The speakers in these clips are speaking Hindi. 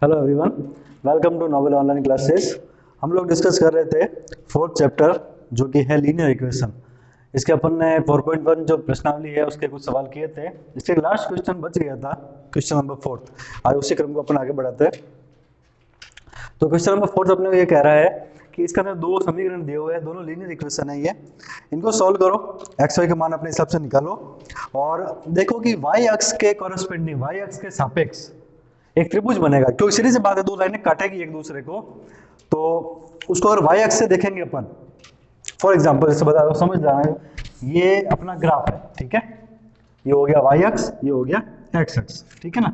Hello everyone, welcome to Noble online classes. हम लोग डिस्कस कर रहे थे फोर्थ चैप्टर जो कि है लीनियर इक्वेशन। इसके अपन ने 4.1 जो प्रश्नावली है उसके कुछ सवाल किए थे। इसके लास्ट क्वेश्चन बच गया था, क्वेश्चन नंबर 4। आज उसी क्रम को अपन आगे बढ़ाते हैं। तो क्वेश्चन नंबर 4 अपने को ये कह रहा है कि इसके अंदर दो समीकरण दिए हुए हैं, दोनों लीनियर इक्वेशन है। ये इनको सॉल्व करो, एक्स वाई के मान अपने हिसाब से निकालो और देखो कि वाई अक्ष के कॉरस्पेंडिंग, वाई अक्ष के सापेक्ष एक त्रिभुज बनेगा। क्योंकि सीधी सी बात है, दो लाइनें काटेगी एक दूसरे को, तो उसको अगर वाई अक्ष से देखेंगे अपन, फॉर एग्जांपल जैसे बता दो, समझ रहा है, ये अपना ग्राफ है, ठीक है, ये हो गया वाई अक्ष, ये हो गया एक्स अक्ष, ठीक है ना।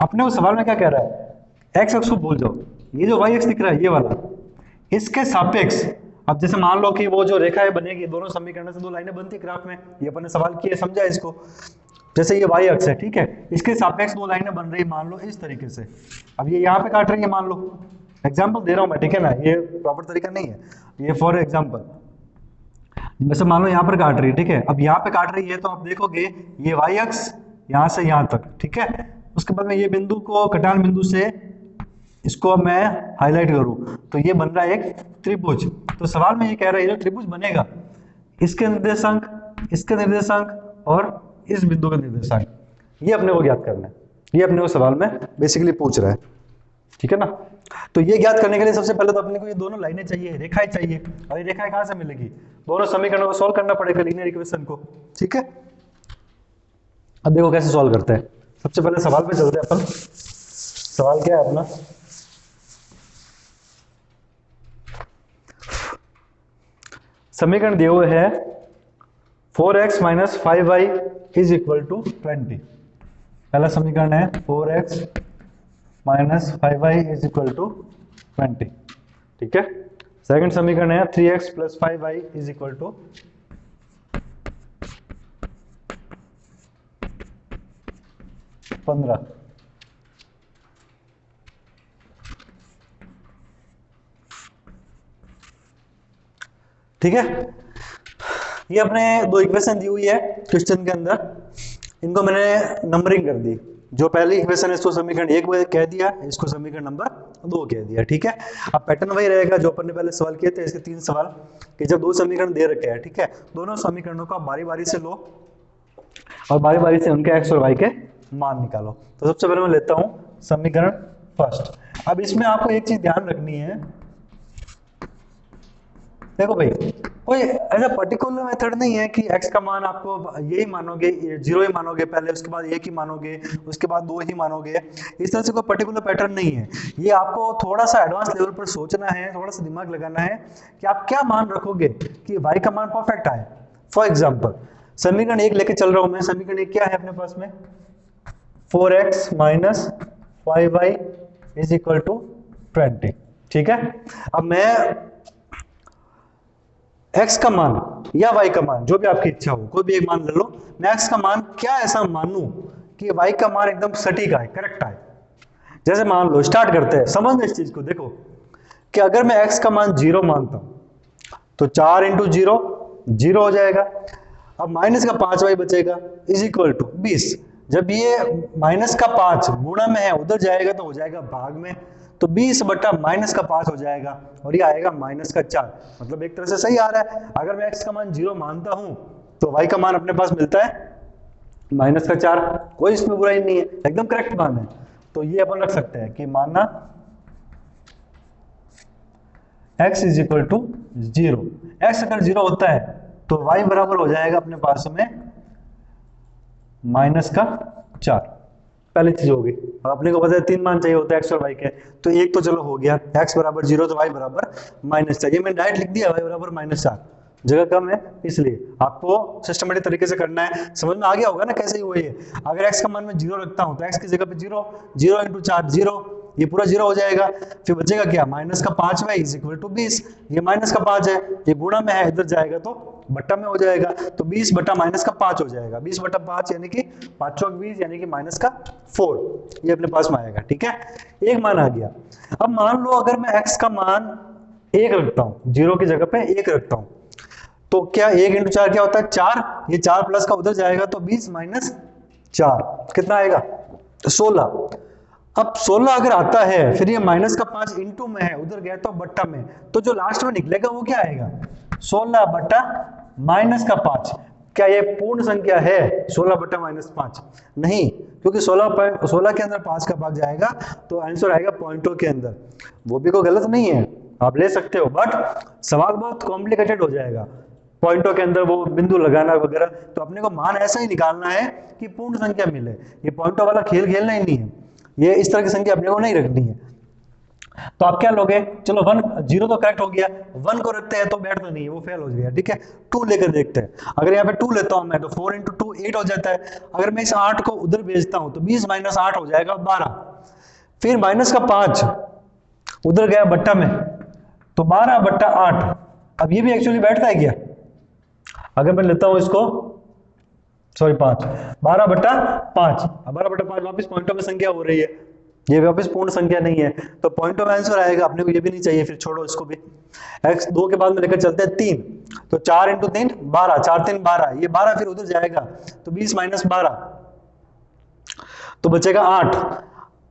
अपने को सवाल में क्या कह रहा है, एक्स अक्ष को भूल जाओ, ये जो वाई अक्ष दिख रहा है ये वाला, इसके सापेक्ष अब जैसे मान लो कि वो जो रेखा है बनेगी, दोनों समीकरण से दो लाइनें बनती है ग्राफ में, ये अपन ने सवाल किया, समझा इसको। जैसे ये वाई अक्ष है, ठीक है, इसके सापेक्ष दो लाइनें बन रही मान लो इस तरीके से। अब ये यहाँ पे काट रही है, मान लो, एग्जाम्पल दे रहा हूं मैं, ठीक है ना, ये प्रॉपर तरीका नहीं है, ये फॉर एग्जाम्पल। जैसे मान लो यहाँ पर काट रही है, ठीक है, अब यहाँ पे काट रही है तो आप देखोगे ये वाई अक्ष यहाँ से यहाँ तक, ठीक है। उसके बाद में ये बिंदु को कटान बिंदु से इसको मैं हाईलाइट करूं तो ये बन रहा है एक त्रिभुज। तो सवाल में ये कह रहा है, जो त्रिभुज बनेगा इसके निर्देशांक, इसके निर्देशांक और इस बिंदु का निर्देशांक, ये अपने को ज्ञात करना है। ये अपने को सवाल में बेसिकली पूछ रहा है, ठीक है ना। तो ये ज्ञात करने के लिए सबसे पहले तो अपने को ये दोनों लाइनें चाहिए, रेखाएं चाहिए, और ये रेखाएं कहां से मिलेगी, दोनों समीकरणों को सॉल्व करना पड़ेगा, लीनियर इक्वेशन को, ठीक है। अब देखो कैसे सॉल्व करते हैं। सबसे पहले सवाल पे चलते हैं अपन। सवाल क्या है अपना, समीकरण दिए हुए है 4x minus 5y is equal to 20। पहला समीकरण है 4x minus 5y is equal to 20, ठीक है। सेकंड समीकरण है 3x plus 5y is equal to 15। ठीक है, ये अपने दो इक्वेशन दी हुई है क्वेश्चन के अंदर, इनको मैंने नंबरिंग कर दी। जो पहली इक्वेशन है इसको समीकरण 1 कह दिया, इसको समीकरण नंबर 2 कह दिया, ठीक है। अब पैटर्न वही रहेगा जो अपन ने पहले सवाल किए थे, इसके 3 सवाल, कि जब दो समीकरण दे रखे हैं, ठीक है, दोनों समीकरणों को बारी बारी से लो और बारी बारी से उनके एक्स और वाई के मान निकालो। तो सबसे पहले मैं लेता हूं समीकरण फर्स्ट। अब इसमें आपको एक चीज ध्यान रखनी है, देखो भाई, कोई ऐसा पर्टिकुलर मेथड नहीं है कि x का मान आपको यही मानोगे, 0 ही मानोगे पहले, उसके बाद 1 ही मानोगे, उसके बाद 2 ही मानोगे। इस तरह से कोई पर्टिकुलर पैटर्न नहीं है। ये आपको थोड़ा सा एडवांस लेवल पर सोचना है, थोड़ा सा दिमाग लगाना है कि आप क्या मान रखोगे कि y का मान परफेक्ट आए। फॉर एग्जाम्पल समीकरण 1 लेके चल रहा हूं मैं। समीकरण 1 क्या है अपने पास में, 4x minus 5y is equal to 20, ठीक है। अब मैं x का मान या y का मान, जो भी आपकी इच्छा हो, कोई भी एक मान ले लो, मैं x का मान क्या ऐसा मानूं कि y का मान एकदम सटीक आए, करेक्ट आए। जैसे मान लो, स्टार्ट करते हैं, समझ इस चीज को, देखो कि अगर मैं x का मान 0 मानता हूं तो 4 इंटू 0 0 हो जाएगा। अब माइनस का 5y बचेगा इज इक्वल टू 20। जब ये माइनस का 5 गुणा में है, उधर जाएगा तो हो जाएगा भाग में, तो 20 बटा माइनस का 5 हो जाएगा और ये आएगा माइनस का 4। मतलब एक तरह से सही आ रहा है। अगर मैं x का मान 0 मानता हूं तो y का मान अपने पास मिलता है माइनस का 4, कोई इसमें बुराई नहीं है, एकदम करेक्ट मान है। तो ये अपन रख सकते हैं कि मानना x is equal to 0। x अगर 0 होता है तो y बराबर हो जाएगा अपने पास में माइनस का 4। पहली चीज होगी। और अपने को पता है 3 मान चाहिए होता है x और y के, तो एक तो चलो हो गया, x बराबर 0 तो y बराबर -4। ये मैंने डायरेक्ट लिख दिया, y बराबर -4, जगह कम है इसलिए आपको सिस्टमेटिक तरीके से करना है। समझ में आ गया होगा ना कैसे ही हुआ ये। अगर x का मान मैं 0 रखता हूं तो x की जगह पे 0, 0 इंटू 4 0, ये पूरा 0 हो जाएगा। फिर बचेगा क्या, माइनस का 5y इज इक्वल टू 20। ये माइनस का 5 है, ये गुणा में है, इधर जाएगा तो बट्टा में हो जाएगा, तो 20 बटा माइनस का 5 हो जाएगा। 20 बटा 5 यानी कि 5 चौक 20 यानी कि माइनस का 4, ये अपने पास में आएगा, ठीक है। एक मान आ गया। अब मान लो अगर मैं x का मान 1 रखता हूं, 0 की जगह पे 1 रखता हूं, तो क्या 1 इंटू 4 क्या होता है, 4। ये 4 प्लस का उधर जाएगा तो 20 माइनस 4 कितना आएगा, 16। अब 16 अगर आता है, फिर ये माइनस का 5 इंटू में है, उधर गया तो बट्टा में, तो जो लास्ट में निकलेगा वो क्या आएगा? 16 बट्टा माइनस का 5। क्या ये पूर्ण संख्या है 16 बट्टा माइनस 5? नहीं, क्योंकि 16 के अंदर 5 का भाग जाएगा तो आंसर आएगा पॉइंटों के अंदर। वो भी कोई गलत नहीं है, आप ले सकते हो, बट सवाल बहुत कॉम्प्लिकेटेड हो जाएगा पॉइंटों के अंदर वो बिंदु लगाना वगैरह। तो अपने को मान ऐसा ही निकालना है कि पूर्ण संख्या मिले, ये पॉइंटों वाला खेल खेलना ही नहीं है, ये इस तरह की संख्या अपने को नहीं रखनी है। तो आप क्या लोगे? चलो 1 0 तो करेक्ट हो गया, 1 को रखते हैं तो बैठता नहीं है, वो फेल हो गया, ठीक है। 2 लेकर देखते हैं, अगर यहाँ पे 2 लेता हूं मैं तो 4 इंटू 2 8 हो जाता है। अगर मैं इस 8 को उधर भेजता हूं तो 20 माइनस 8 हो जाएगा 12। फिर माइनस का 5 उधर गया बट्टा में तो 12 बट्टा 8। अब ये भी एक्चुअली बैठता है क्या? अगर मैं लेता हूं इसको, सॉरी 5, 12 बट्टा 5, 12 बट्टा 5 वापिस पॉइंटों में संख्या हो रही है, ये वापिस पूर्ण संख्या नहीं है, तो पॉइंटों में आंसर आएगा। अपने को ये भी नहीं चाहिए, फिर छोड़ो इसको भी। x 2 के बाद में लेकर चलते हैं 3, तो 4 इंटू 3 12, 4 3 12, ये 12 फिर उधर जाएगा तो 20 माइनस 12 तो बचेगा 8,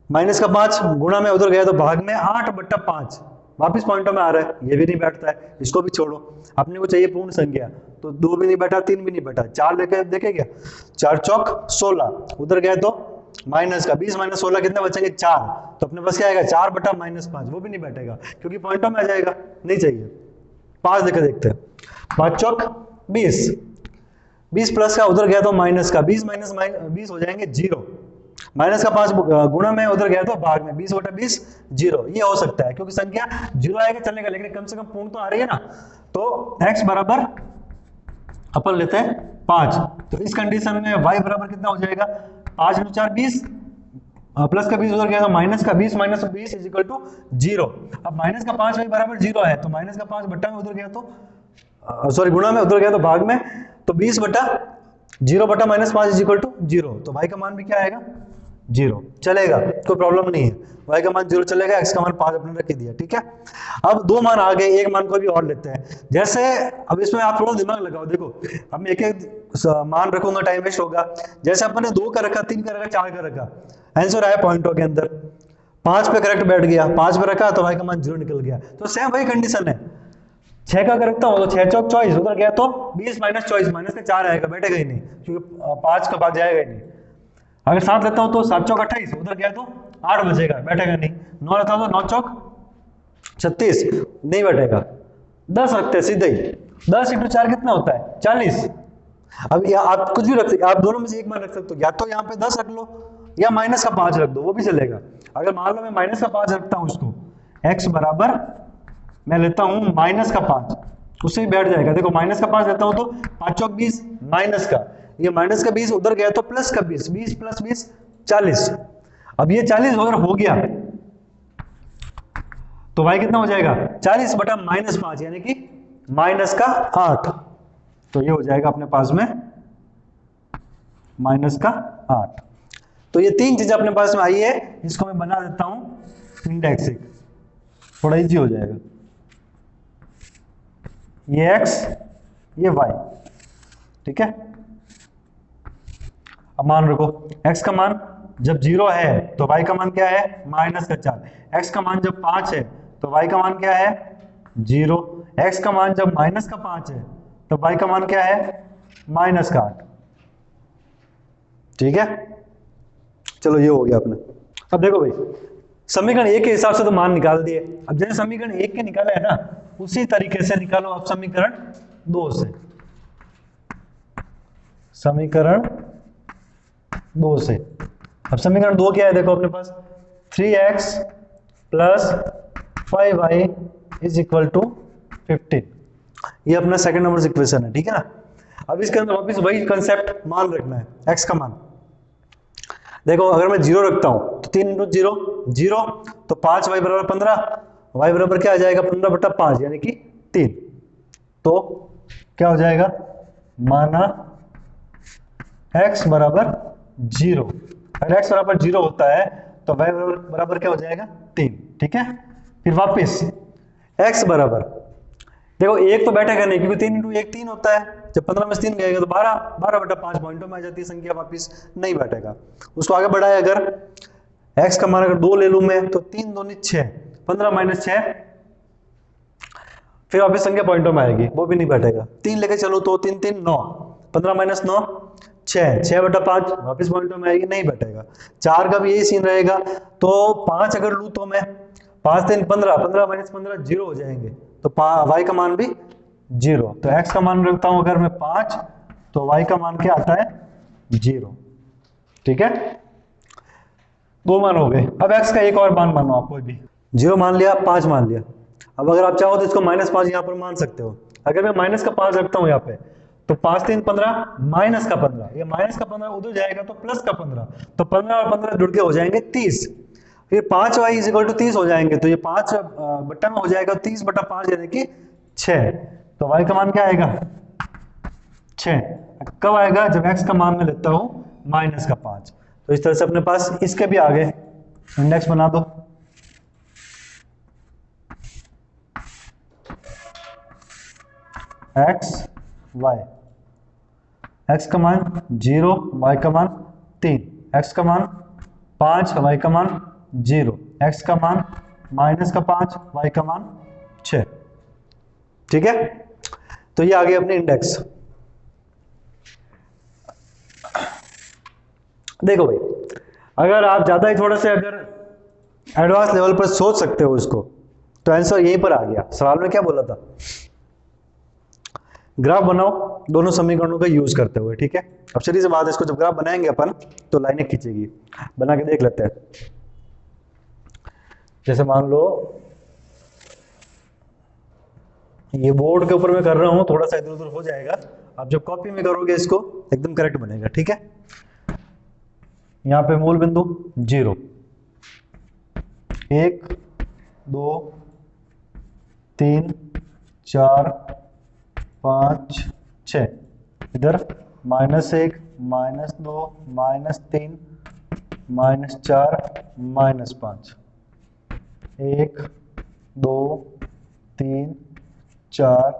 माइनस का 5 गुणा में उधर गया तो भाग में 8 बट्टा 5 वापिस पॉइंटों में आ रहा है, ये भी नहीं बैठता है, इसको भी छोड़ो। अपने को चाहिए पूर्ण संख्या, तो 2 भी नहीं बैठा, 3 भी नहीं बैठा, 4 लेके देखे क्या? 4 चौक 16, उधर गए तो माइनस का 20 माइनस 16 कितने बचेंगे? 4, तो अपने पास क्या आएगा? 4 बटा माइनस 5, वो भी नहीं बैठेगा क्योंकि पॉइंटों में आ जाएगा, नहीं चाहिए। 5 लेकर देखते हैं, 5 चौक 20, 20 प्लस का उधर गया तो माइनस का 20 माइनस 20 हो जाएंगे 0, माइनस का 5 गुणा में उधर गया तो भाग में 20 बटा 20 0, ये हो सकता है क्योंकि संख्या 0 आएगा चलेगा, लेकिन कम से कम पूर्ण तो आ रही है ना। तो x बराबर अपन लेते हैं 5, तो इस कंडीशन में y बराबर कितना हो जाएगा? 5 इंटू 4 20, प्लस का 20 उधर गया तो माइनस का 20 माइनस 20 इज इक्वल टू 0। अब माइनस का 5 y बराबर 0 है, तो माइनस का 5 बट्टा में उधर गया तो सॉरी गुणा में उधर गया तो भाग में, तो 20 बटा 0 बटा माइनस 5 इज इक्वल टू 0, तो y का मान भी क्या आएगा? 0, चलेगा, कोई प्रॉब्लम नहीं है, y का मान 0 चलेगा, x का मान 5 अपने रख दिया, ठीक है। अब 2 मान आ गए, एक मान को भी और लेते हैं। जैसे अब इसमें आप थोड़ा दिमाग लगाओ, देखो अब मैं एक एक मान रखूंगा, टाइम वेस्ट होगा। जैसे अपन ने 2 का रखा, 3 का रखा, 4 का रखा, आंसर आया पॉइंटों के अंदर, 5 पे करेक्ट बैठ गया, 5 पे रखा तो y का मान 0 निकल गया, तो सेम वही कंडीशन है। 6 का रखता हूं तो 6 चौक 24, उधर गया तो 20 माइनस 24, माइनस का 4 आएगा, बैठेगा ही नहीं क्योंकि 5 का भाग जाएगा ही नहीं। अगर 7 लेता हूं तो 7 चौक 28, उधर गया तो 8 बचेगा, बैठेगा नहीं। 9 लेता हूं तो 9 चौक 36, नहीं बैठेगा। 10 रखते हैं सीधे ही, 10 इंटू 4 कितना होता है? 40। अब आप कुछ भी रख सकते, आप दोनों में से एक मान रख सकते हो, या तो यहाँ पे 10 रख लो या माइनस का 5 रख दो, वो भी चलेगा। अगर मान लो मैं माइनस का 5 रखता हूं इसको, x बराबर मैं लेता हूं माइनस का 5, उससे ही बैठ जाएगा। देखो माइनस का 5 लेता हूं तो 5 चौक 20, माइनस का, ये माइनस का 20 उधर गया तो प्लस का 20, 20 प्लस 20 40। अब ये 40 अगर हो गया तो y कितना हो जाएगा? 40 बटा माइनस 5 यानी कि माइनस का 8, तो ये हो जाएगा अपने पास में माइनस का 8। तो ये 3 चीजें अपने पास में आई है, इसको मैं बना देता हूं इंडेक्सिक, थोड़ा इजी हो जाएगा। ये x, ये y, ठीक है। अब मान रखो x का मान जब 0 है तो y का मान क्या है? माइनस का 4। x का मान जब 5 है तो y का मान क्या है? 0। x का मान जब माइनस का 5 है तो y का मान क्या है? माइनस का 8, ठीक है। चलो ये हो गया अपने। अब देखो भाई, समीकरण 1 के हिसाब से तो मान निकाल दिए, अब जैसे समीकरण 1 के निकाला है ना, उसी तरीके से निकालो अब समीकरण 2 से। समीकरण 2 से, अब समीकरण 2 क्या है? देखो अपने पास 3x plus 5y is equal to 15, ये अपना सेकंड नंबर इक्वेशन है, ठीक है ना। अब इसके अंदर वापिस वही कंसेप्ट, मान रखना है, x का मान। देखो अगर मैं 0 रखता हूं तो 3 इंटू 0 0, तो 5 y बराबर 15, y बराबर क्या आ जाएगा? 15 बटा 5 यानी कि 3, तो क्या हो जाएगा? माना x बराबर 0, अगर x बराबर 0 होता है तो y बराबर क्या हो जाएगा? 3, ठीक है। फिर वापिस x बराबर, देखो 1 तो बैठेगा नहीं क्योंकि 3 इंटू 1 3 होता है, जब 15 में 3 गएगा तो 12 बटा 5 पॉइंटों में आ जाती है संख्या, वापिस नहीं बैठेगा। उसको आगे बढ़ाए अगर x का मान अगर 2 ले लूं मैं तो 3 दूनी 6, 15 माइनस 6, फिर वापस संख्या पॉइंटों में आएगी, वो भी नहीं बैठेगा। 3 लेके चलो तो 3 3 9, 15 माइनस 9 6, 6/5 वापस पॉइंटों में आएगी, नहीं बैठेगा। 4 का भी यही सीन रहेगा। तो 5 अगर लूं तो मैं 5 3 15, 15 माइनस 15 0 हो जाएंगे, तो y का मान भी 0। तो x का मान रखता हूं अगर मैं 5, तो y का मान क्या आता है 0। ठीक है, 2 मान हो गए। अब x का एक और मान मानो आप, कोई भी 0 मान लिया, 5 मान लिया। अब अगर आप चाहो तो इसको -5 यहाँ पर मान सकते हो। अगर मैं माइनस का 5 रखता हूँ यहाँ पे, तो 5 3 15 माइनस का 15, ये माइनस का 15 उधर जाएगा तो प्लस का 15, तो 15 और 15 जुड़ के हो जाएंगे 30। फिर 5y = 30 हो जाएंगे, तो ये 5 बट्टा में हो जाएगा 30/5 यानी कि 6। तो y का मान क्या आएगा 6। कब आएगा, जब x का मान मैं लेता हूं -5। तो इस तरह से अपने पास इसके भी आगे इंडेक्स बना दो। x y, x का मान 0, y का मान 3, x का मान 5, y का मान 0, x का मान -5, y का मान 6। ठीक है, तो ये आ गए अपने इंडेक्स। देखो भाई, अगर आप ज्यादा ही थोड़ा से अगर एडवांस लेवल पर सोच सकते हो इसको, तो आंसर यहीं पर आ गया। सवाल में क्या बोला था, ग्राफ बनाओ दोनों समीकरणों का यूज करते हुए। ठीक है, अब सीधी सी बात है, इसको जब ग्राफ बनाएंगे अपन तो लाइनें खींचेगी। बना के देख लेते हैं। जैसे मान लो ये बोर्ड के ऊपर मैं कर रहा हूं, थोड़ा सा इधर उधर हो जाएगा। आप जब कॉपी में करोगे इसको एकदम करेक्ट बनेगा। ठीक है, यहां पे मूल बिंदु 0, 1 2 3 4 5 6, इधर -1 -2 -3 -4 -5, 1 2 3 4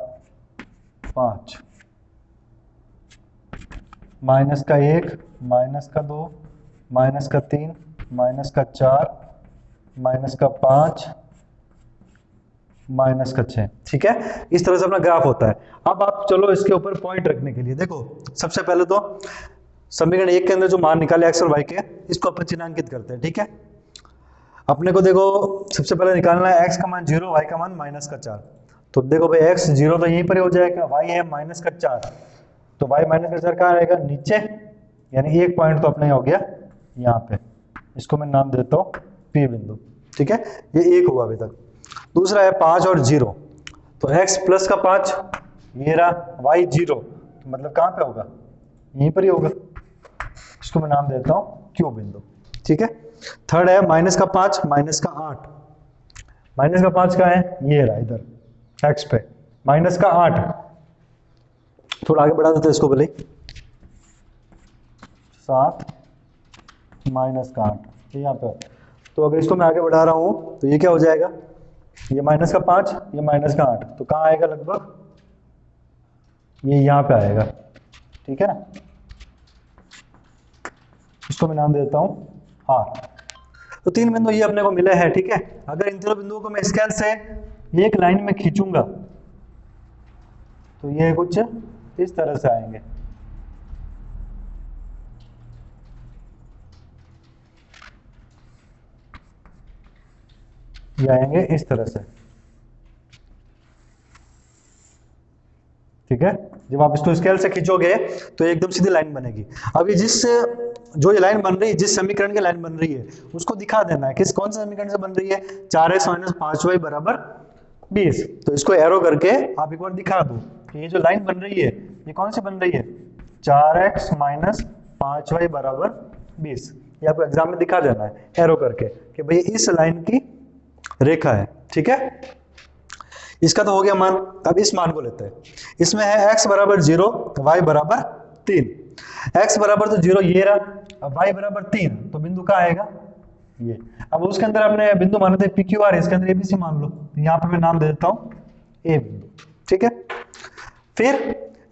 5, माइनस का 1 माइनस का 2 माइनस का 3 माइनस का 4 माइनस का 5 माइनस का 6। ठीक है, इस तरह से अपना ग्राफ होता है। अब आप चलो इसके ऊपर पॉइंट रखने के लिए देखो, सबसे पहले तो समीकरण 1 के अंदर जो मान निकाले x और y के, इसको अपन चिन्हांकित करते हैं। ठीक है, अपने को देखो सबसे पहले निकालना है x का मान 0, y का मान -4। तो देखो भाई x 0 तो यहीं पर ही हो जाएगा, y है -4, तो y -4 कहाँ रहेगा नीचे, यानी एक पॉइंट तो अपने हो गया यहाँ पे, इसको मैं नाम देता हूँ P बिंदु। ठीक है, ये 1 हुआ अभी तक। दूसरा है 5 और 0, तो x प्लस का 5 ये रहा, y 0, तो मतलब कहाँ पे होगा यहीं पर ही होगा, इसको मैं नाम देता हूँ Q बिंदु। ठीक है, थर्ड है माइनस का 5 माइनस का 8, माइनस का 5 का है ये रहा इधर x पे, माइनस का 8, थोड़ा आगे बढ़ा देते हैं इसको भले, 7 माइनस का 8 यहाँ पे। तो अगर इसको मैं आगे बढ़ा रहा हूँ तो ये क्या हो जाएगा, ये माइनस का 5 ये माइनस का 8, तो कहाँ आएगा लगभग ये यहाँ पे आएगा। ठीक है ना, इसको मैं नाम देता हूँ R। तो 3 बिंदु ये अपने को मिले हैं। ठीक है, अगर इन तीनों बिंदुओं को मैं स्केल से एक लाइन में खींचूंगा तो ये कुछ इस तरह से आएंगे। ये आएंगे इस तरह से। ठीक है, जब आप इसको स्केल से खींचोगे तो एकदम सीधी लाइन बनेगी। अब ये जो ये लाइन बन रही है, जिस समीकरण की लाइन बन रही है उसको दिखा देना है किस कौन से समीकरण से बन रही है, 4x - 5y = 20। तो इसको एरो करके आप एक बार दिखा दो कि ये जो लाइन बन रही है ये कौन सी बन रही है, 4x - 5y = 20। ये आपको एग्जाम में दिखा देना है एरो करके कि भाई इस लाइन की रेखा है। ठीक है, इसका तो हो गया मान। अब इस मान को लेते हैं, इसमें है x = 0 y = 3, x बराबर तो 0 ये रहा, अब y = 3, तो बिंदु कहाँ आएगा ये। अब उसके अंदर आपने बिंदु माने थे PQR, इसके अंदर ABC मान लो, यहाँ पे मैं नाम दे देता हूँ A बिंदु। ठीक है, फिर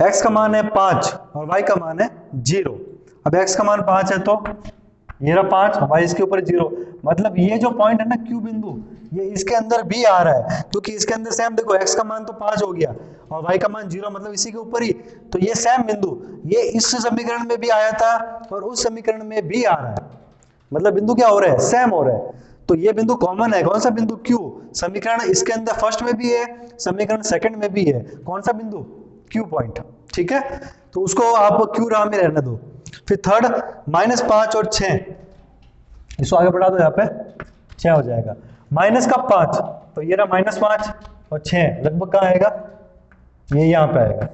x का मान है 5 और y का मान है 0। अब x का मान 5 है तो ये रहा 5, y इसके ऊपर 0, मतलब ये जो पॉइंट है ना Q बिंदु, ये इसके अंदर भी आ रहा है, क्योंकि इसके अंदर सेम देखो x का मान तो 5 हो गया और y का मान 0, मतलब इसी के ऊपर ही, तो ये सेम बिंदु ये इस समीकरण में भी आया था और उस समीकरण में भी आ रहा है, मतलब बिंदु क्या हो रहा है, सेम हो रहा है। तो ये बिंदु कॉमन है, कौन सा बिंदु, Q। समीकरण इसके अंदर फर्स्ट में भी है, समीकरण सेकंड में भी है, कौन सा बिंदु, Q पॉइंट, ठीक है। तो उसको आप Q राह में रहने दो। फिर थर्ड -5 और 6, इसको आगे बढ़ा दो, यहाँ पे 6 हो जाएगा, माइनस का 5, तो ये रहा -5 और 6 लगभग कहाँ आएगा, ये यहाँ पे आएगा,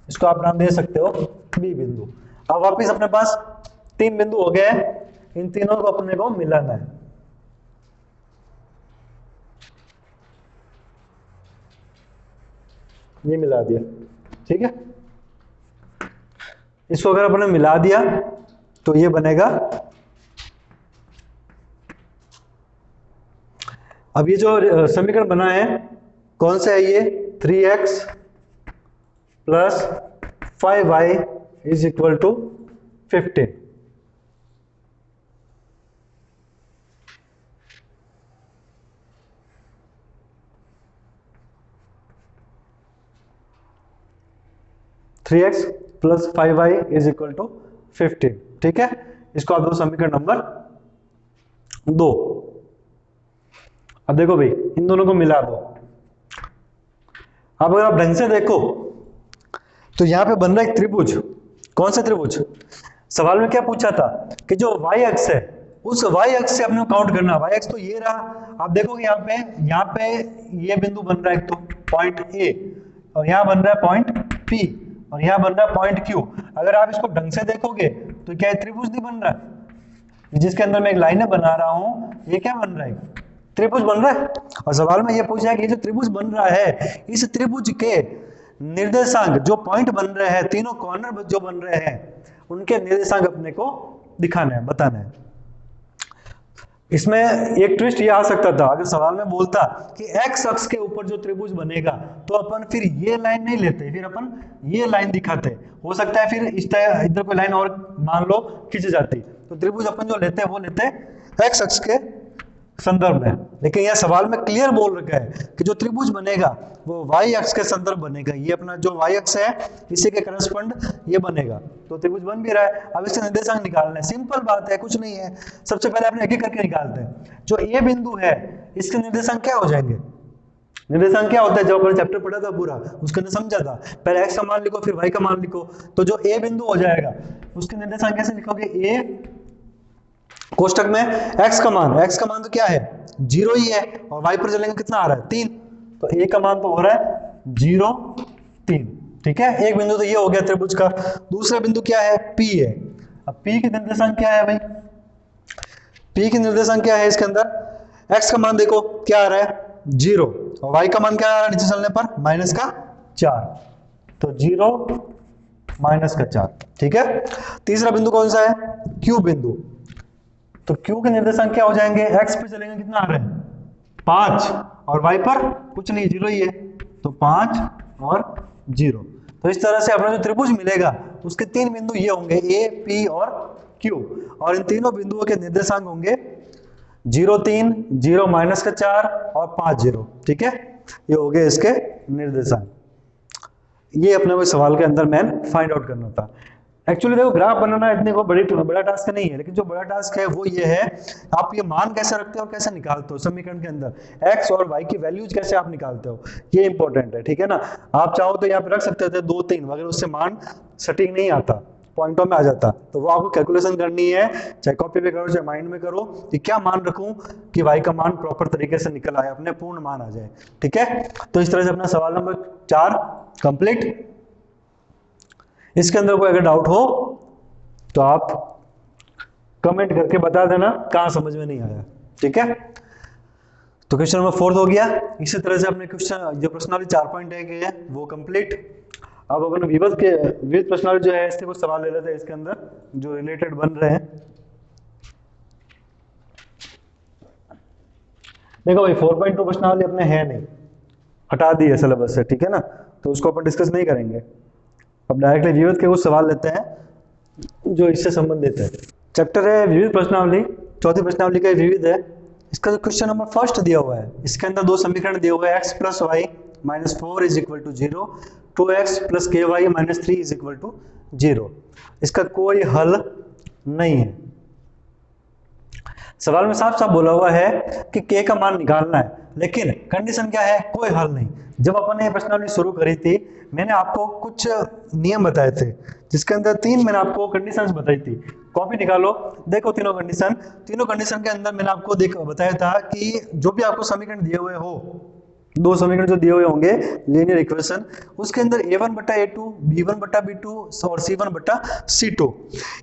इसको आप नाम दे सकते हो बी बिंदु। अब वापिस अपने पास 3 बिंदु हो गए, इन तीनों को अपने को मिलाना है। ये मिला दिया, ठीक है। इसको अगर अपने मिला दिया तो ये बनेगा, अब ये जो समीकरण बना है कौन सा है, ये 3x plus 5y is equal to 15। Three x plus 5y is equal to 15, ठीक है। इसको आप दो समीकरण नंबर 2। अब देखो भाई, इन दोनों को मिला दो। अब अगर आप ढंग से देखो तो यहां पे बन रहा है एक त्रिभुज, कौन सा त्रिभुज, सवाल में क्या पूछा था कि जो y अक्ष है उस y अक्ष से अपने को काउंट करना। y अक्ष तो ये रहा, आप देखोगे यहाँ पे ये बिंदु बन रहा है एक तो पॉइंट A, और यहाँ बन रहा है पॉइंट P, और यहाँ बन रहा है पॉइंट Q। अगर आप इसको ढंग से देखोगे तो क्या त्रिभुज नहीं बन रहा है, जिसके अंदर मैं एक लाइनें बना रहा हूं, ये क्या बन रहा है, त्रिभुज बन रहा है। और सवाल में ये पूछा है कि जो त्रिभुज बन रहा है, इस त्रिभुज के निर्देशांक जो पॉइंट बन रहे हैं, तीनों कॉर्नर जो बन रहे हैं, उनके निर्देशांक अपने को दिखाना है, बताना है। इसमें एक ट्विस्ट ये आ सकता था, अगर सवाल में बोलता कि x अक्ष के ऊपर जो त्रिभुज बनेगा तो अपन फिर ये लाइन नहीं लेते, फिर अपन ये लाइन दिखाते, हो सकता है फिर इस तरह इधर कोई लाइन और मान लो खींच जाती, तो त्रिभुज अपन जो लेते हैं वो लेते हैं x अक्ष के संदर्भ में। लेकिन यह सवाल में क्लियर बोल रखा है कि जो त्रिभुज बनेगा वो y अक्ष के संदर्भ बनेगा, ये अपना जो y अक्ष है इसी के करस्पॉन्ड ये बनेगा, तो त्रिभुज बन भी रहा है। अब इसके निर्देशांक निकालना है, सिंपल बात है, कुछ नहीं है। सबसे पहले अपने एक एक करके निकालते हैं। जो a बिंदु है इसके निर्देशांक क्या हो जाएंगे, निर्देशांक क्या होता है, जो अपन चैप्टर पढ़ा था पूरा उसके अंदर समझा था, पहले x का मान लिखो फिर y का मान लिखो। तो जो a बिंदु हो जाएगा उसके निर्देशांक कैसे लिखोगे, a कोष्टक में x का मान तो क्या है 0 ही है, और y पर चलेंगे कितना आ रहा है 3, तो a का मान तो हो रहा है 0 3, ठीक है। एक बिंदु तो ये हो गया त्रिभुज का। दूसरा बिंदु क्या है, p है। अब p के निर्देशांक क्या है भाई, p के निर्देशांक क्या है, इसके अंदर x का मान देखो क्या आ रहा है 0, और y का मान क्या आ रहा है नीचे चलने पर -4, तो 0 -4, ठीक है। तीसरा बिंदु कौन सा है, q बिंदु, तो Q के निर्देशांक क्या हो जाएंगे, x पे चलेंगे कितना आ रहा है 5, और y पर कुछ नहीं 0 ही है, तो 5 और 0। तो इस तरह से अपना जो त्रिभुज मिलेगा उसके 3 बिंदु ये होंगे A, P और Q, और इन तीनों बिंदुओं के निर्देशांक होंगे 0 3, 0 -4 और 5 0, ठीक है। ये हो गए इसके निर्देशांक। ये अपने को सवाल के अंदर मैन फाइंड आउट करना था। एक्चुअली देखो ग्राफ बनाना इतने को बड़ा टास्क नहीं है, लेकिन जो बड़ा टास्क है वो ये है आप ये मान कैसे रखते हो और कैसे निकालते हो समीकरण के अंदर x और y की वैल्यूज कैसे आप निकालते हो, ये इंपॉर्टेंट है, ठीक है ना। आप चाहो तो यहाँ पे रख सकते थे 2 3, अगर उससे मान सटीक नहीं आता, पॉइंटों में आ जाता, तो वो आपको कैलकुलेशन करनी है, चाहे कॉपी पे करो चाहे माइंड में करो कि क्या मान रखूं कि y का मान प्रॉपर तरीके से निकल आए, अपने पूर्ण मान आ जाए, ठीक है। तो इस तरह से अपना सवाल नंबर 4 कंप्लीट। इसके अंदर कोई अगर डाउट हो तो आप कमेंट करके बता देना कहां समझ में नहीं आया, ठीक है। तो क्वेश्चन नंबर 4 हो गया। इसी तरह से अपने क्वेश्चन जो प्रश्नावली 4.1 है वो कंप्लीट। अब अपन विविध प्रश्नावली जो है इससे कुछ सवाल ले लेते हैं इसके अंदर जो रिलेटेड बन रहे हैं। देखो भाई 4.2 प्रश्नावली अपने है नहीं, हटा दी है सिलेबस से, ठीक है ना, तो उसको अपन डिस्कस नहीं करेंगे। अब डायरेक्टली विविध के कुछ सवाल लेते हैं जो इससे संबंधित है। चैप्टर है विविध प्रश्नावली, चौथी प्रश्नावली का विविध है। इसका जो क्वेश्चन नंबर फर्स्ट दिया हुआ है, इसके अंदर दो समीकरण दिए हुए हैं, x plus y minus 4 is equal to 0, 2x plus k y minus 3 is equal to 0। इसका कोई हल नहीं है। सवाल में साफ साफ बोला हुआ है कि k का मान निकालना है, लेकिन कंडीशन क्या है, कोई हल नहीं। जब अपन ने प्रश्नावली शुरू करी थी, मैंने आपको कुछ नियम बताए थे, जिसके अंदर तीन मैंने आपको कंडीशंस बताई थी। कॉपी निकालो, देखो तीनों कंडीशन के अंदर मैंने आपको बताया था कि जो भी आपको समीकरण दिए हुए हो, दो समीकरण जो दिए हुए होंगे लीनियर इक्वेशन, उसके अंदर a1 बटा a2, b1 बटा b2 और c1 बटा c2,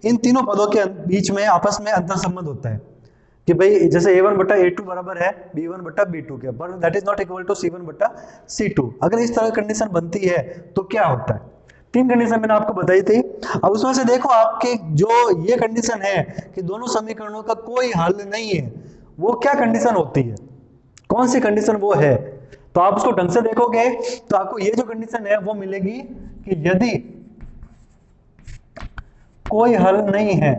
इन तीनों पदों के बीच में आपस में अंतर संबंध होता है कि भाई जैसे a1 बटा a2 बराबर है b1 बटा b2 के, but that is not equal to c1 बटा c2। अगर इस तरह की कंडीशन बनती है तो क्या होता है? तीन कंडीशन मैंने आपको बताई थी। अब उसमें से देखो आपके जो ये कंडीशन है कि दोनों समीकरणों का कोई हल नहीं है, वो क्या कंडीशन होती है, कौन सी कंडीशन वो है? तो आप उसको ढंग से देखोगे तो आपको ये जो कंडीशन है वो मिलेगी कि यदि कोई हल नहीं है,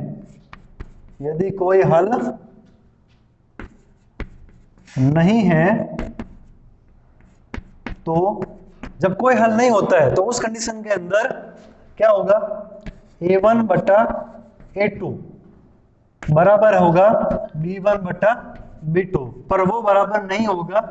यदि कोई हल नहीं है, तो जब कोई हल नहीं होता है तो उस कंडीशन के अंदर क्या होगा, a1 बटा a2 बराबर होगा b1 बटा b2, पर वो बराबर नहीं होगा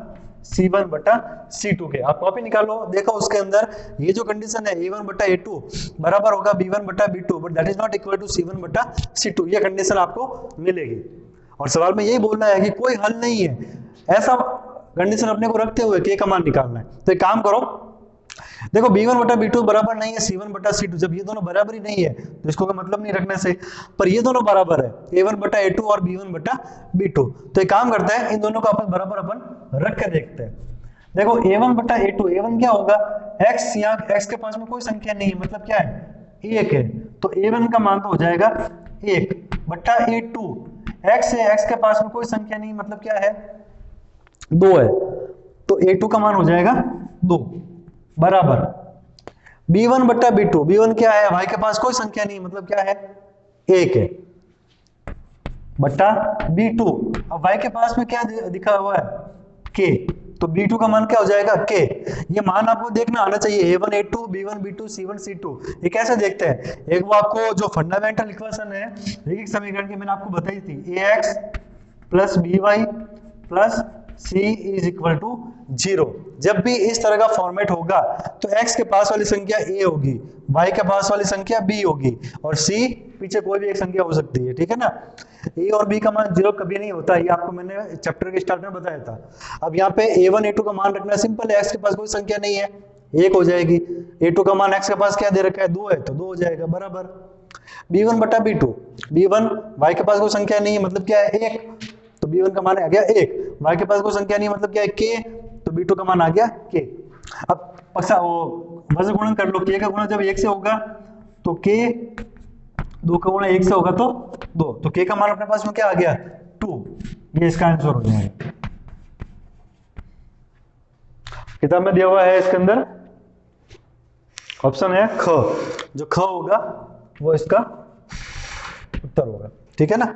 c1 बटा c2 के। आप कॉपी निकालो, देखो उसके अंदर ये जो कंडीशन है a1 बटा a2 बराबर होगा b1 बटा b2, but that is not equal to c1 बटा c2, ये कंडीशन आपको मिलेगी। और सवाल में यही बोलना है कि कोई हल नहीं है, ऐसा कंडीशन अपने को रखते हुए k का मान निकालना है। तो एक काम करो, देखो b1 बटा b2 बराबर नहीं है c1 बटा c2, जब ये दोनों बराबर ही नहीं है तो इसको कोई मतलब नहीं रखने से, पर ये दोनों बराबर है a1 बटा a2 और b1 बटा b2। तो एक काम करते हैं, इन दोनों को अपन बराबर अपन रख के देखते हैं। देखो a1 बटा a2, a1 क्या होगा, x, यहाँ x के पास में कोई संख्या नहीं है, मतलब क्या है, 1 है, तो a1 का मान तो हो जाएगा 1 बटा a2, x है, x के पास में कोई संख्या नहीं, मतलब क्या है, 2 है, तो a2 का मान हो जाएगा 2 बराबर b1 बटा b2, b1 क्या है, y के पास कोई संख्या नहीं, मतलब क्या है, 1 है, बटा b2, अब y के पास में क्या दिखा हुआ है, k, तो b2 का मान क्या हो जाएगा, k। ये मान आपको देखना आना चाहिए, a1 a2 b1 b2 c1 c2, ये कैसे देखते हैं? एक वो आपको जो फंडामेंटल इक्वेशन है रैखिक समीकरण की मैंने आपको बताई थी, ax plus by plus c is equal to 0। जब भी इस तरह का फॉर्मेट होगा तो x के पास वाली संख्या a होगी, y के पास वाली संख्या b होगी, और c पीछे कोई भी एक संख्या हो सकती है, ठीक है ना। a और b का मान 0 कभी नहीं होता, ये आपको मैंने चैप्टर के स्टार्ट में बताया था। अब यहाँ पे a1 a2 का मान रखना सिंपल है, x के पास कोई संख्या नहीं है, 1 हो जाएगी, a2 का मान x के पास क्या दे रखा है, 2 है, तो 2 हो जाएगा बराबर b1 बटा b2, b1 y के पास कोई संख्या नहीं है, मतलब क्या है, 1, तो b1 का मान आ गया 1, y के पास कोई संख्या नहीं है, मतलब क्या है, k, तो b2 का मान आ गया k। अब वज्र गुणन कर लो, k का गुणा जब 1 से होगा तो k, 2 का गुणा 1 से होगा तो 2, तो k का मान अपने पास में क्या आ गया, 2, ये इसका आंसर हो जाएगा। किताब में दिया हुआ है, इसके अंदर ऑप्शन है ख, जो ख होगा वो इसका उत्तर होगा, ठीक है ना।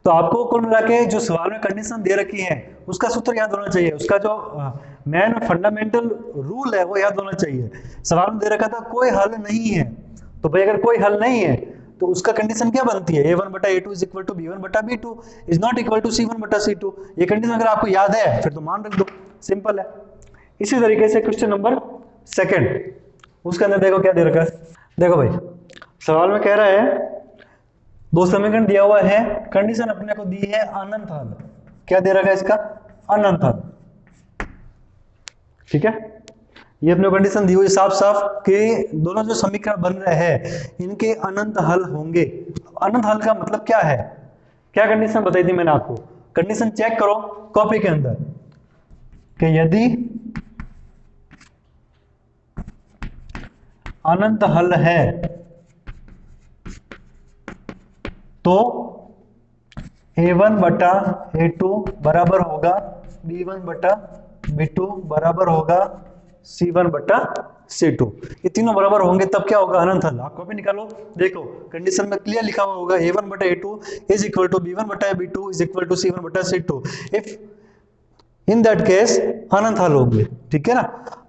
तो आपको कुल मिला के जो सवाल में कंडीशन दे रखी है उसका सूत्र याद होना चाहिए, उसका जो मेन फंडामेंटल रूल है वो याद होना चाहिए। सवाल में दे रखा था कोई हल नहीं है, तो भाई अगर कोई हल नहीं है तो उसका कंडीशन क्या बनती है, a1 बटा a2 is equal to b1 बटा b2 is not equal to c1 बटा c2। ये कंडीशन अगर आपको याद है फिर तो मान रख दो, सिंपल है। इसी तरीके से क्वेश्चन नंबर 2, उसके अंदर देखो क्या दे रखा है। देखो भाई सवाल में कह रहा है दो समीकरण दिया हुआ है, कंडीशन अपने को दी है अनंत हल, क्या दे रखा है इसका, अनंत हल, ठीक है। ये अपने कंडीशन दी हुई साफ साफ कि दोनों जो समीकरण बन रहे हैं इनके अनंत हल होंगे। अनंत हल का मतलब क्या है, क्या कंडीशन बताई थी मैंने आपको, कंडीशन चेक करो कॉपी के अंदर, कि यदि अनंत हल है तो a1 बटा a2 बराबर होगा b1 बटा b2 बराबर होगा c1 बटा C2। ये तीनों बराबर होंगे तब क्या होगा, अनंत हल। आप कॉपी निकालो, देखो कंडीशन में क्लियर लिखा हुआ होगा A1 बटा A2 is equal to B1 बटा B2 is equal to C1 बटा C2। If in that case अनंत हल होंगे, ठीक है ना।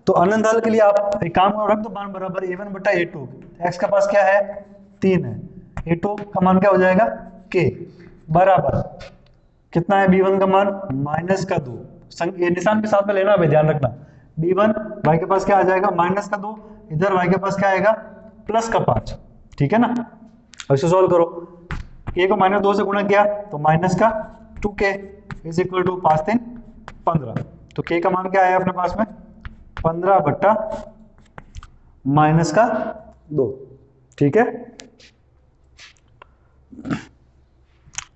तो अनंत हल के लिए आप एक काम रख दो, मान बराबर A1 बटा A2, x का पास क्या है 3 है, A2 का मान क्या हो जाएगा k, बराबर कितना है B1 का मान माइनस का 2, ये निशान के साथ में लेना है, ध्यान रखना। B1 y के पास क्या आ जाएगा माइनस का 2, इधर y के पास क्या आएगा प्लस का 5, ठीक है ना। अब इसे सॉल्व करो, k को माइनस 2 से गुणा किया तो माइनस का 2k इज इक्वल टू 5 3 15। तो k का मान क्या आया अपने पास में 15 बट्टा माइनस का 2, ठीक है।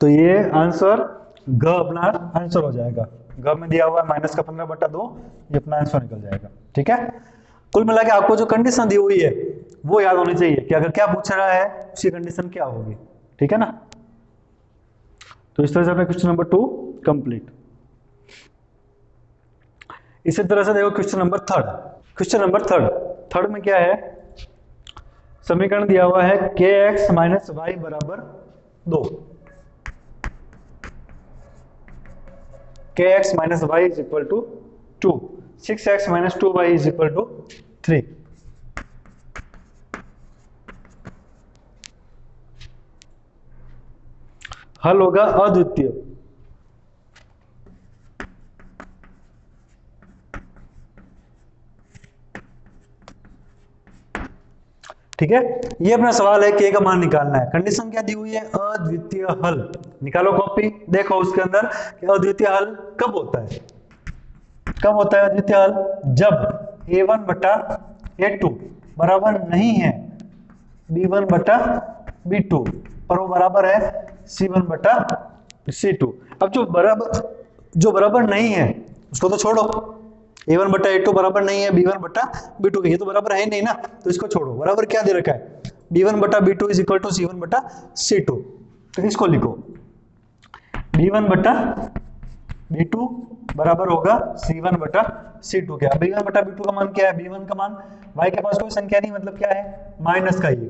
तो ये आंसर ग अपना आंसर हो जाएगा। ग में दिया हुआ है माइनस का 15 बट्टा 2, ये अपना आंसर निकल जाएगा, ठीक है। कुल मिला के आपको जो कंडीशन दी हुई है वो याद होनी चाहिए कि अगर क्या पूछ रहा है उसकी कंडीशन क्या होगी, ठीक है ना। तो इस तरह से अपने क्वेश्चन नंबर 2 कंप्लीट। इसी तरह से देखो क्वेश्चन नंबर 3। क्वेश्चन नंबर 3 में क्या है, समीकरण दिया हुआ है kx माइनस वाई बराबर 2, kx minus y is equal to 2, 6x minus 2y is equal to 3। हल होगा अद्वितीय, ठीक है। ये अपना सवाल है k का मान निकालना है, कंडीशन क्या दी हुई है अद्वितीय हल। निकालो कॉपी, देखो उसके अंदर कि अद्वितीय हल कब होता है, कब होता है अद्वितीय हल, जब A1 बटा A2 बराबर नहीं है B1 बटा B2 पर वो बराबर है C1 बटा C2। अब जो बराबर नहीं है उसको तो छोड़ो, A1 बटा A2 बराबर नहीं है B1 बटा B2 के, ये तो बराबर है ही नहीं ना, तो इसको छोड़ो। बराबर क्या दे रखा है B1 बटा B2 is equal to C1 बटा C2, तो इसको लिखो B1 बटा B2 बराबर होगा C1 बटा C2 क्या, B1 बटा B2 का मान क्या है, B1 का मान y के पास कोई संख्या नहीं, मतलब क्या है माइनस का 1,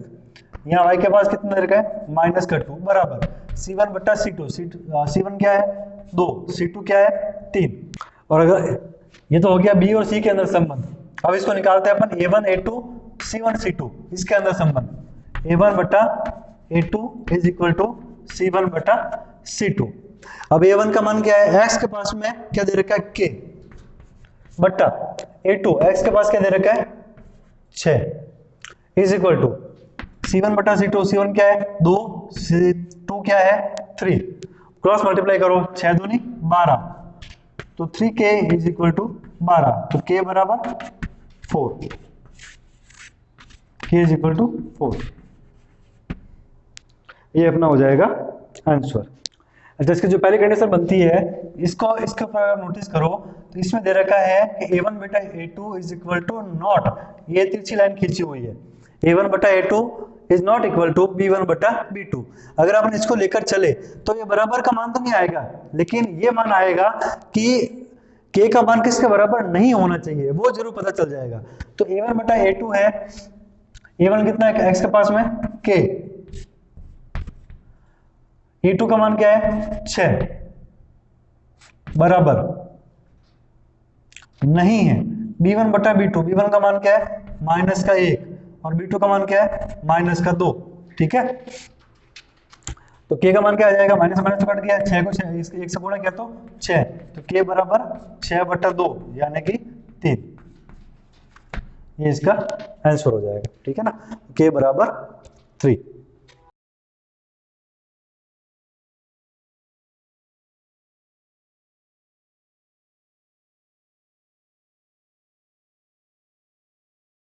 यहाँ y के पास कितना दे रखा है माइनस का 2 बराबर C1 बटा C2, C1 क्या है 2, C2 क्या है 3। और अगर ये तो हो गया B और C के अंदर संबंध, अब इसको निकालते हैं अपन A1 A2 C1 C2, इसके अंदर संबंध A1 बटा A2 is equal to C1 बटा C2। अब A1 का मान क्या है, x के पास में क्या दे रखा है k बटा A2 x के पास क्या दे रखा है 6 इज इक्वल टू C1 बटा C2, C1 क्या है 2, C2 क्या है 3, क्रॉस मल्टीप्लाई करो 6 दूनी 12, तो 3k इज इक्वल टू 12, तो k बराबर 4, k इज इक्वल टू 4, ये अपना हो जाएगा आंसर। अच्छा, इसकी जो पहली कंडीशन बनती है इसके ऊपर नोटिस करो, तो इसमें दे रखा है कि A1 बटा A2 is equal to not, ये तिरछी लाइन खींची हुई है, A1 बटा A2 is not equal to B1 बटा B2। अगर अपन इसको लेकर चले तो ये बराबर का मान तो नहीं आएगा, लेकिन ये मान आएगा कि k का मान किसके बराबर नहीं होना चाहिए, वो जरूर पता चल जाएगा। तो A1 बटा A2 है, A1 कितना है x के पास में k, A2 का मान क्या है 6 बराबर नहीं है B1 बटा B2, B1 का मान क्या है माइनस का 1 और B2 का मान क्या है माइनस का 2, ठीक है। तो k का मान क्या आ जाएगा, माइनस माइनस कट गया, 6 को 1 से गुणा किया तो 6, तो k बराबर 6 बटा 2 यानी कि 3, ये इसका आंसर हो जाएगा, ठीक है ना, k बराबर 3।